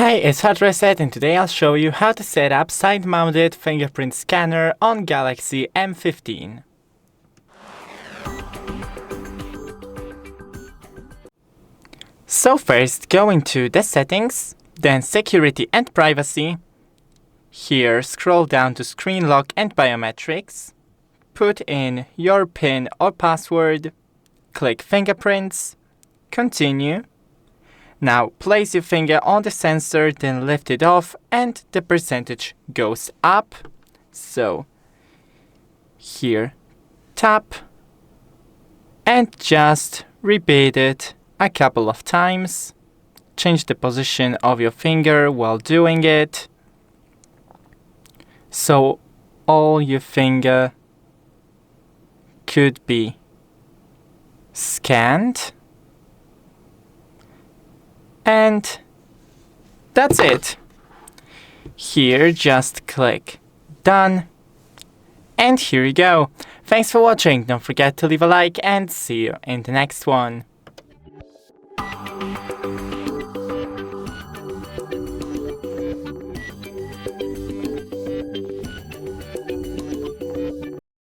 Hi, it's Hot Reset, and today I'll show you how to set up side-mounted fingerprint scanner on Galaxy M15. So first, go into the settings, then security and privacy. Here, scroll down to screen lock and biometrics. Put in your PIN or password. Click fingerprints. Continue. Now place your finger on the sensor, then lift it off and the percentage goes up. So here, tap and just repeat it a couple of times. Change the position of your finger while doing it, so all your finger could be scanned. And that's it. Here, just click done. And here you go. Thanks for watching. Don't forget to leave a like and see you in the next one.